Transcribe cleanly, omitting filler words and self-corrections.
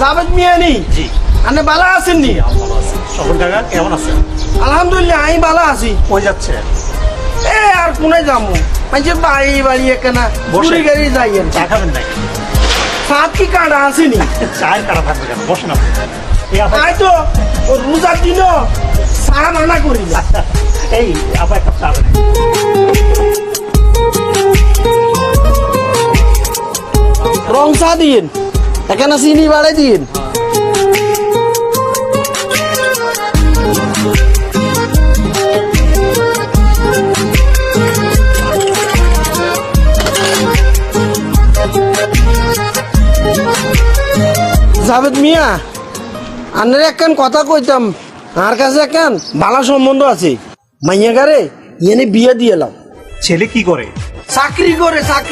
জাভেদ মিয়ানি জি আপনি ভালো আছেন নি? ভালো আছি। স্বপন কাকা কেমন আছেন? আলহামদুলিল্লাহ আমি ভালো আছি। কই যাচ্ছে? এ আর কোনে যাবো মানে বাড়ি বাড়ি এখানে বসে। ঘুরে গাড়ি যাই আর চা খাবেন নাকি? সাত কি কাটা আসেনি চায়ের কাটা থাকবে কেন? বসেন আপনি। এই আপা তাই তো ও রোজার দিন চা মানা করি না। এই আপা এক কাপ চা দেন। রং চা দিন এখানে চিনি বাড়াই দিন। জাভেদ মিয়া আনের একখান কথা কইতাম, আর কাছে একখান ভালো সম্বন্ধ আছে, মাইয়া গারে ইয়ে বিয়ে দিয়ে এলাম। ছেলে কি করে? চাকরি করে চাকরি